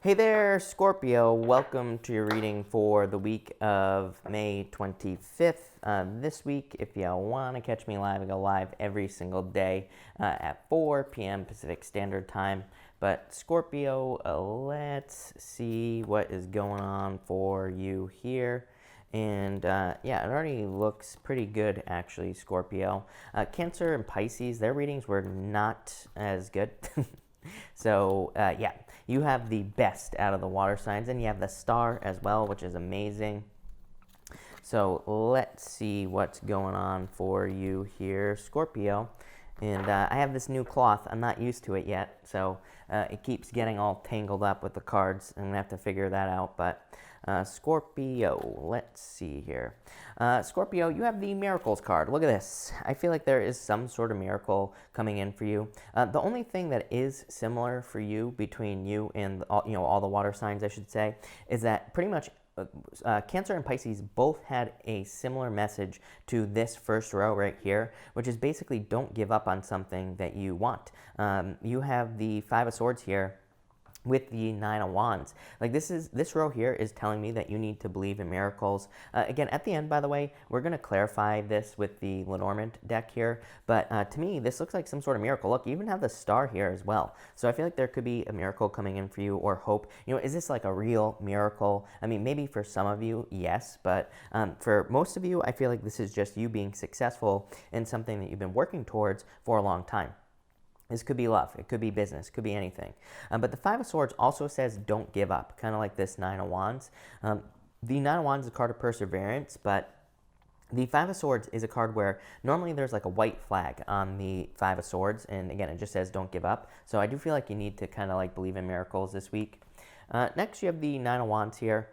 Hey there, Scorpio. Welcome to your reading for the week of May 25th. This week, if you want to catch me live, I go live every single day at 4 p.m. Pacific Standard Time. But Scorpio, let's see what is going on for you here. And yeah, it already looks pretty good, actually, Scorpio. Cancer and Pisces, their readings were not as good. So yeah, you have the best out of the water signs, and you have the star as well, which is amazing. So let's see what's going on for you here, Scorpio. And I have this new cloth. I'm not used to it yet, so it keeps getting all tangled up with the cards. I'm going to have to figure that out. But Scorpio, let's see here. Scorpio, you have the Miracles card. Look at this. I feel like there is some sort of miracle coming in for you. The only thing that is similar for you between you and all the water signs, I should say, is that pretty much Cancer and Pisces both had a similar message to this first row right here, which is basically don't give up on something that you want. You have the Five of Swords here with the Nine of Wands. Like this row here is telling me that you need to believe in miracles. Again, at the end, by the way, we're going to clarify this with the Lenormand deck here, but to me, this looks like some sort of miracle. Look, you even have the star here as well. So I feel like there could be a miracle coming in for you, or hope. Is this like a real miracle? I mean, maybe for some of you, yes, but for most of you, I feel like this is just you being successful in something that you've been working towards for a long time. This could be love, it could be business, it could be anything. But the Five of Swords also says don't give up, kind of like this Nine of Wands. The Nine of Wands is a card of perseverance, but the Five of Swords is a card where normally there's like a white flag on the Five of Swords, and again, it just says don't give up. So I do feel like you need to kind of like believe in miracles this week. Next, you have the Nine of Wands here.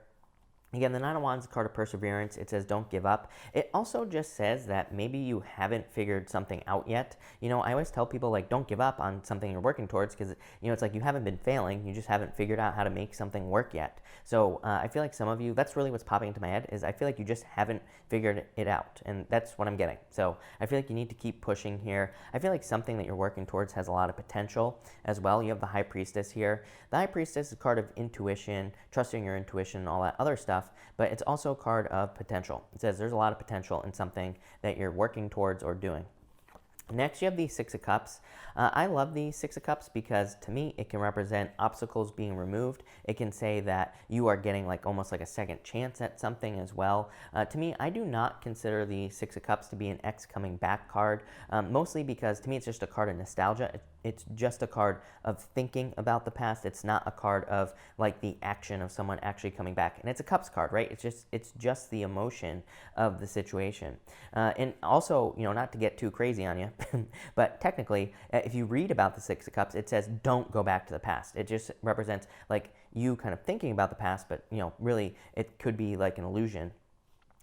Again, the Nine of Wands is a card of perseverance. It says don't give up. It also just says that maybe you haven't figured something out yet. I always tell people, like, don't give up on something you're working towards, because, it's like you haven't been failing. You just haven't figured out how to make something work yet. So I feel like some of you, that's really what's popping into my head, is I feel like you just haven't figured it out. And that's what I'm getting. So I feel like you need to keep pushing here. I feel like something that you're working towards has a lot of potential as well. You have the High Priestess here. The High Priestess is a card of intuition, trusting your intuition, and all that other stuff. But it's also a card of potential. It says there's a lot of potential in something that you're working towards or doing. Next, you have the Six of Cups. I love the Six of Cups because, to me, it can represent obstacles being removed. It can say that you are getting almost like a second chance at something as well. To me, I do not consider the Six of Cups to be an X coming back card, mostly because, to me, it's just a card of nostalgia. It's just a card of thinking about the past. It's not a card of the action of someone actually coming back. And it's a Cups card, right? It's just the emotion of the situation. And also, not to get too crazy on you, but technically, if you read about the Six of Cups, it says don't go back to the past. It just represents you kind of thinking about the past, but really it could be like an illusion.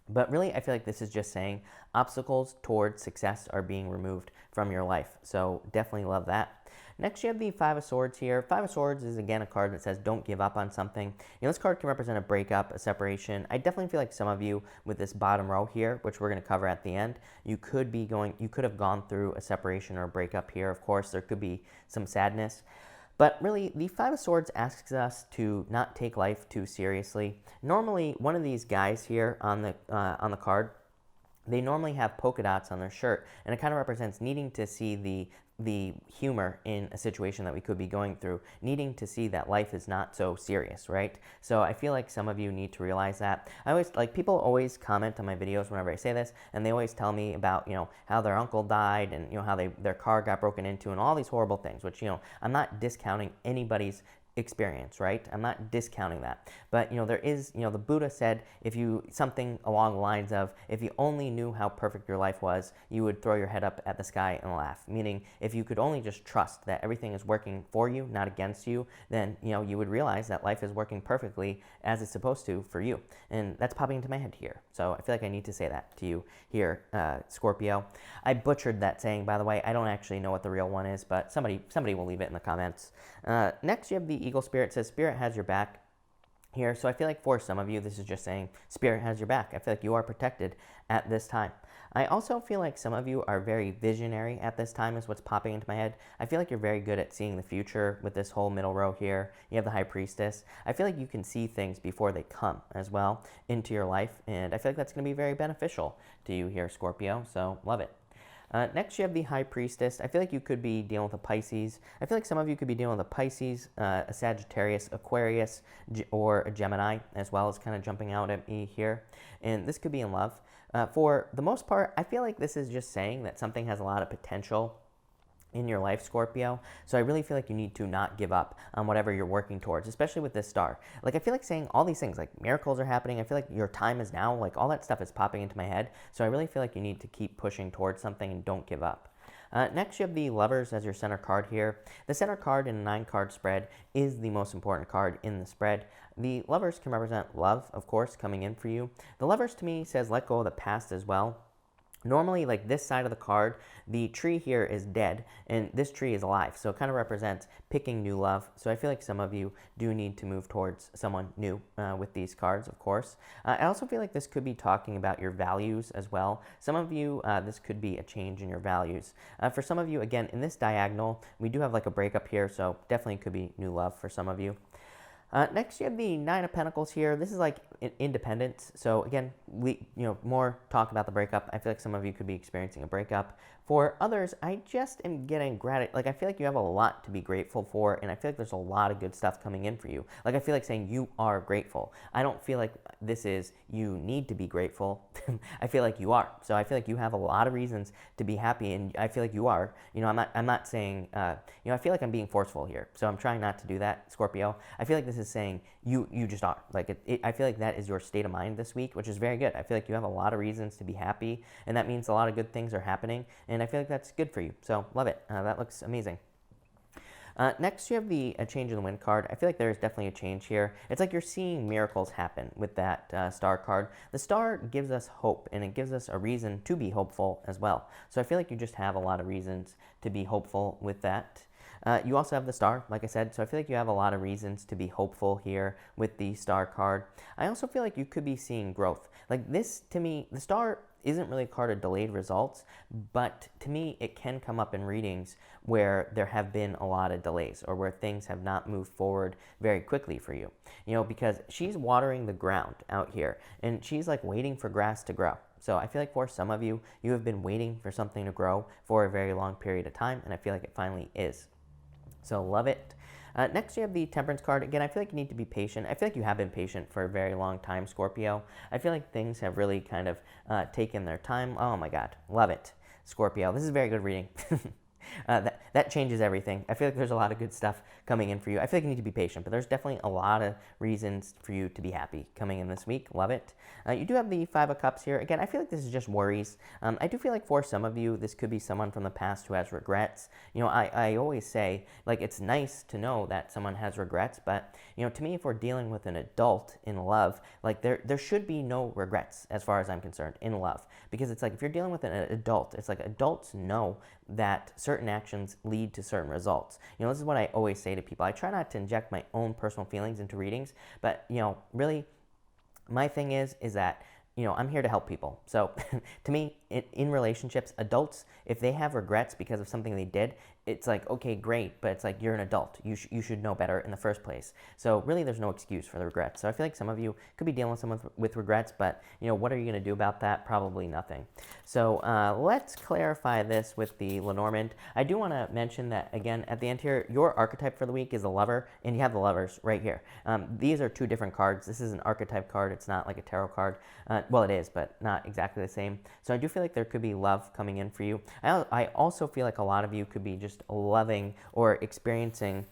But really, I feel like this is just saying obstacles towards success are being removed from your life. So definitely love that. Next, you have the Five of Swords here. Five of Swords is, again, a card that says don't give up on something. This card can represent a breakup, a separation. I definitely feel like some of you with this bottom row here, which we're going to cover at the end, you could have gone through a separation or a breakup here. Of course, there could be some sadness. But really, the Five of Swords asks us to not take life too seriously. Normally, one of these guys here on the card, they normally have polka dots on their shirt, and it kind of represents needing to see the humor in a situation that we could be going through, needing to see that life is not so serious, right? So I feel like some of you need to realize that. People always comment on my videos whenever I say this, and they always tell me about, how their uncle died, and, how their car got broken into, and all these horrible things, which, I'm not discounting anybody's experience, right? I'm not discounting that. But, there is, the Buddha said, something along the lines of, if you only knew how perfect your life was, you would throw your head up at the sky and laugh. Meaning, if you could only just trust that everything is working for you, not against you, then, you would realize that life is working perfectly as it's supposed to for you. And that's popping into my head here. So I feel like I need to say that to you here, Scorpio. I butchered that saying, by the way. I don't actually know what the real one is, but somebody will leave it in the comments. Next, you have the Eagle Spirit. It says Spirit has your back here. So I feel like for some of you, this is just saying Spirit has your back. I feel like you are protected at this time. I also feel like some of you are very visionary at this time is what's popping into my head. I feel like you're very good at seeing the future with this whole middle row here. You have the High Priestess. I feel like you can see things before they come as well into your life, and I feel like that's going to be very beneficial to you here, Scorpio, so love it. Next, you have the High Priestess. I feel like you could be dealing with a Pisces. I feel like some of you could be dealing with a Pisces, a Sagittarius, Aquarius, or a Gemini, as well as kind of jumping out at me here. And this could be in love. For the most part, I feel like this is just saying that something has a lot of potential in your life, Scorpio. So I really feel like you need to not give up on whatever you're working towards, especially with this star. Like, I feel like saying all these things, like miracles are happening. I feel like your time is now, like all that stuff is popping into my head. So I really feel like you need to keep pushing towards something and don't give up. Next, you have the Lovers as your center card here. The center card in a 9-card spread is the most important card in the spread. The Lovers can represent love, of course, coming in for you. The Lovers, to me, says let go of the past as well. Normally, like this side of the card, the tree here is dead, and this tree is alive. So it kind of represents picking new love. So I feel like some of you do need to move towards someone new with these cards, of course. I also feel like this could be talking about your values as well. Some of you, this could be a change in your values. For some of you, again, in this diagonal, we do have like a breakup here, so definitely could be new love for some of you. Next, you have the Nine of Pentacles here. This is like independence. So again, more talk about the breakup. I feel like some of you could be experiencing a breakup. For others, I just am getting gratitude. Like, I feel like you have a lot to be grateful for, and I feel like there's a lot of good stuff coming in for you. Like, I feel like saying you are grateful. I don't feel like this is you need to be grateful. I feel like you are. So I feel like you have a lot of reasons to be happy, and I feel like you are. I'm not saying, I feel like I'm being forceful here. So I'm trying not to do that, Scorpio. I feel like this is saying you just are. Like, I feel like that is your state of mind this week, which is very good. I feel like you have a lot of reasons to be happy, and that means a lot of good things are happening. And I feel like that's good for you. So love it. That looks amazing. Next, you have the change in the wind card. I feel like there is definitely a change here. It's like you're seeing miracles happen with that star card. The star gives us hope, and it gives us a reason to be hopeful as well. So I feel like you just have a lot of reasons to be hopeful with that. You also have the star, like I said, so I feel like you have a lot of reasons to be hopeful here with the star card. I also feel like you could be seeing growth. Like this, to me, the star isn't really a card of delayed results, but to me, it can come up in readings where there have been a lot of delays or where things have not moved forward very quickly for you. Because she's watering the ground out here, and she's like waiting for grass to grow. So I feel like for some of you, you have been waiting for something to grow for a very long period of time, and I feel like it finally is. So love it. Next, you have the Temperance card. Again, I feel like you need to be patient. I feel like you have been patient for a very long time, Scorpio. I feel like things have really kind of taken their time. Oh my God, love it, Scorpio. This is very good reading. That changes everything. I feel like there's a lot of good stuff coming in for you. I feel like you need to be patient, but there's definitely a lot of reasons for you to be happy coming in this week. Love it. You do have the Five of Cups here. Again, I feel like this is just worries. I do feel like for some of you, this could be someone from the past who has regrets. I always say, like, it's nice to know that someone has regrets, but, to me, if we're dealing with an adult in love, like, there should be no regrets as far as I'm concerned in love. Because it's like, if you're dealing with an adult, it's like adults know that certain actions lead to certain results. This is what I always say to people. I try not to inject my own personal feelings into readings, but, really, my thing is that, I'm here to help people. So to me, in relationships, adults, if they have regrets because of something they did, it's like, okay, great, but it's like, you're an adult. You should know better in the first place. So really, there's no excuse for the regrets. So I feel like some of you could be dealing with someone with regrets, but, what are you going to do about that? Probably nothing. So let's clarify this with the Lenormand. I do want to mention that, again, at the end here, your archetype for the week is the Lover, and you have the Lovers right here. These are two different cards. This is an archetype card. It's not like a tarot card. Well, it is, but not exactly the same. So I do feel like there could be love coming in for you. I also feel like a lot of you could be just loving or experiencing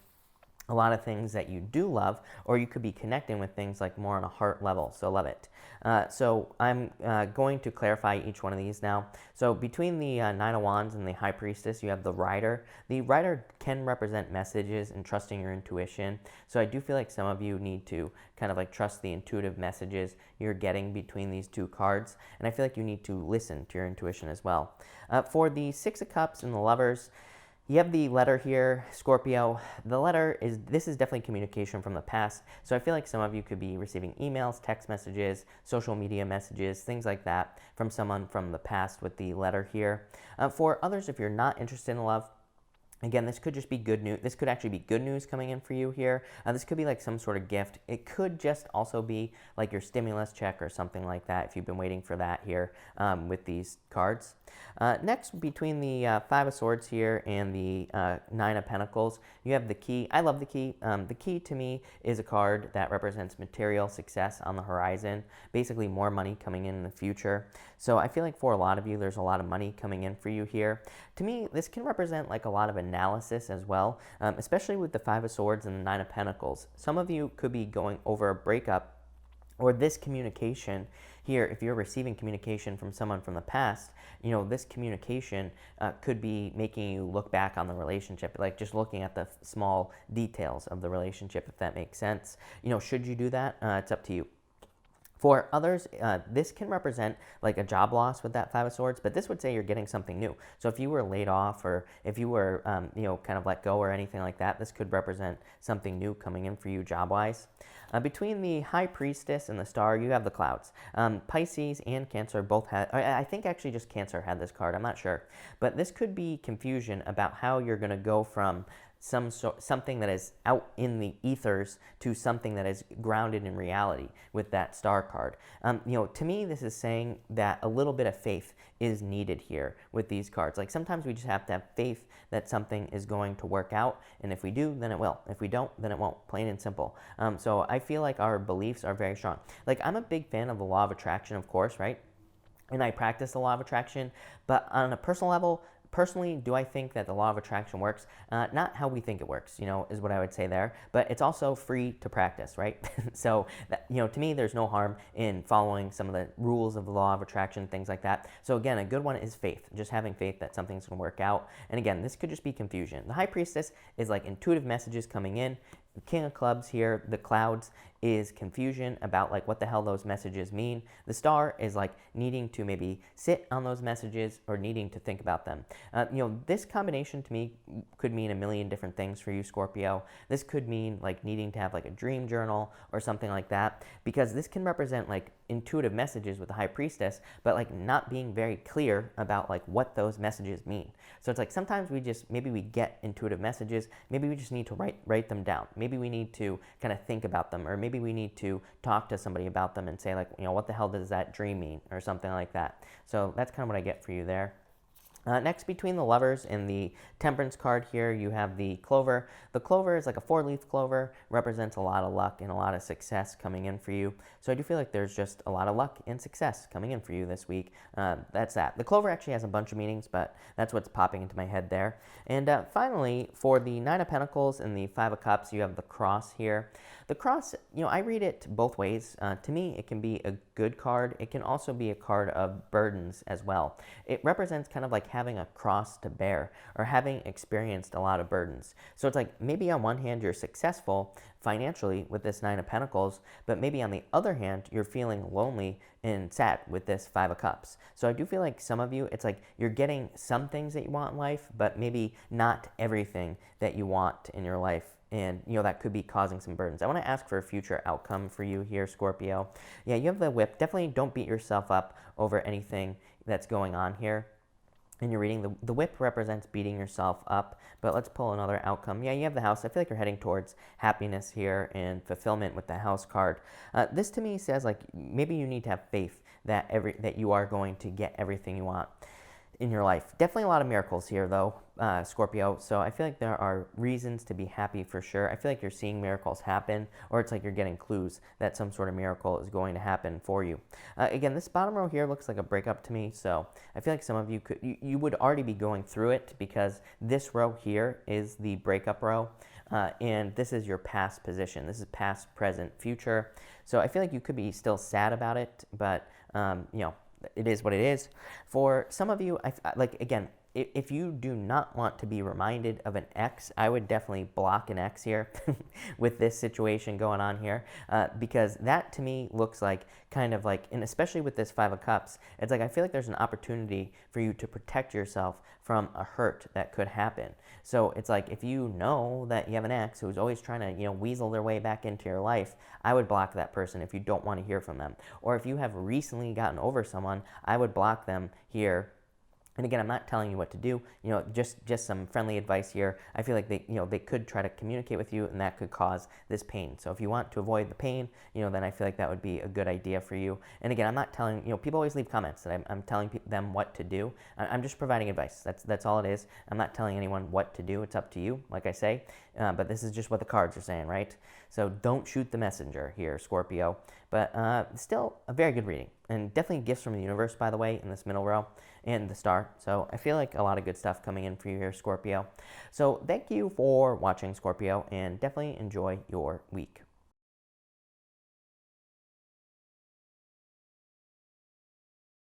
a lot of things that you do love, or you could be connecting with things like more on a heart level. So love it. So I'm going to clarify each one of these now. So between the Nine of Wands and the High Priestess, you have the Rider. The Rider can represent messages and trusting your intuition. So I do feel like some of you need to kind of like trust the intuitive messages you're getting between these two cards. And I feel like you need to listen to your intuition as well. For the Six of Cups and the Lovers, You have the letter here, Scorpio. The letter is, this is definitely communication from the past. So I feel like some of you could be receiving emails, text messages, social media messages, things like that from someone from the past with the letter here. For others, if you're not interested in love, again, this could just be good news. This could actually be good news coming in for you here. This could be like some sort of gift. It could just also be like your stimulus check or something like that if you've been waiting for that here with these cards. Next, between the Five of Swords here and the Nine of Pentacles, you have the key. I love the key. The key to me is a card that represents material success on the horizon, basically more money coming in the future. So I feel like for a lot of you, there's a lot of money coming in for you here. To me, this can represent like a lot of analysis as well, especially with the Five of Swords and the Nine of Pentacles. Some of you could be going over a breakup, or this communication here, if you're receiving communication from someone from the past, you know, this communication could be making you look back on the relationship, like just looking at the small details of the relationship, if that makes sense. You know, should you do that? It's up to you. For others, this can represent like a job loss with that Five of Swords, but this would say you're getting something new. So if you were laid off, or if you were, you know, kind of let go or anything like that, this could represent something new coming in for you job-wise. Between the High Priestess and the Star, you have the clouds. Pisces and Cancer both had, I think actually just Cancer had this card, I'm not sure. But this could be confusion about how you're going to go from something that is out in the ethers to something that is grounded in reality with that Star card. You know, to me, this is saying that a little bit of faith is needed here with these cards. Like sometimes we just have to have faith that something is going to work out, and if we do, then it will. If we don't, then it won't, plain and simple. So I feel like our beliefs are very strong. Like I'm a big fan of the law of attraction, of course, right? And I practice the law of attraction, but on a personal level, personally, do I think that the law of attraction works? Not how we think it works, you know, is what I would say there. But it's also free to practice, right? So, you know, to me, there's no harm in following some of the rules of the law of attraction, things like that. So again, a good one is faith, just having faith that something's going to work out. And again, this could just be confusion. The High Priestess is like intuitive messages coming in. The King of Clubs here, the clouds, is confusion about like what the hell those messages mean. The Star is like needing to maybe sit on those messages or needing to think about them. You know, this combination to me could mean a million different things for you, Scorpio. This could mean like needing to have like a dream journal or something like that, because this can represent like intuitive messages with the High Priestess, but like not being very clear about like what those messages mean. So it's like sometimes we just, maybe we get intuitive messages, maybe we just need to write them down. Maybe we need to kind of think about them, or maybe we need to talk to somebody about them and say like, you know, what the hell does that dream mean, or something like that. So that's kind of what I get for you there. Next, between the Lovers and the Temperance card here, you have the Clover. The Clover is like a 4-leaf clover, represents a lot of luck and a lot of success coming in for you. So I do feel like there's just a lot of luck and success coming in for you this week. That's that. The Clover actually has a bunch of meanings, but that's what's popping into my head there. And finally, for the Nine of Pentacles and the Five of Cups, you have the Cross here. The Cross, you know, I read it both ways. To me, it can be a good card. It can also be a card of burdens as well. It represents kind of like having a cross to bear, or having experienced a lot of burdens. So it's like maybe on one hand you're successful financially with this Nine of Pentacles, but maybe on the other hand you're feeling lonely and sad with this Five of Cups. So I do feel like some of you, it's like you're getting some things that you want in life, but maybe not everything that you want in your life. And, you know, that could be causing some burdens. I want to ask for a future outcome for you here, Scorpio. Yeah, you have the Whip. Definitely don't beat yourself up over anything that's going on here. And you're reading, the Whip represents beating yourself up, but let's pull another outcome. Yeah, you have the House. I feel like you're heading towards happiness here and fulfillment with the House card. This to me says like maybe you need to have faith that you are going to get everything you want in your life. Definitely a lot of miracles here though, Scorpio. So I feel like there are reasons to be happy for sure. I feel like you're seeing miracles happen, or it's like you're getting clues that some sort of miracle is going to happen for you. Again, this bottom row here looks like a breakup to me. So I feel like some of you you would already be going through it, because this row here is the breakup row. And this is your past position. This is past, present, future. So I feel like you could be still sad about it, but you know, it is what it is. For some of you, like again, if you do not want to be reminded of an ex, I would definitely block an ex here with this situation going on here, because that to me looks like kind of like, and especially with this Five of Cups, it's like I feel like there's an opportunity for you to protect yourself from a hurt that could happen. So it's like if you know that you have an ex who's always trying to, weasel their way back into your life, I would block that person if you don't want to hear from them. Or if you have recently gotten over someone, I would block them here. And again, I'm not telling you what to do, just some friendly advice here. I feel like they could try to communicate with you, and that could cause this pain. So if you want to avoid the pain, then I feel like that would be a good idea for you. And again, I'm not telling, people always leave comments that I'm telling them what to do. I'm just providing advice. That's all it is. I'm not telling anyone what to do. It's up to you, like I say. But this is just what the cards are saying, right? So don't shoot the messenger here, Scorpio. But still a very good reading. And definitely gifts from the universe, by the way, in this middle row, and the star. So I feel like a lot of good stuff coming in for you here, Scorpio. So thank you for watching, Scorpio, and definitely enjoy your week.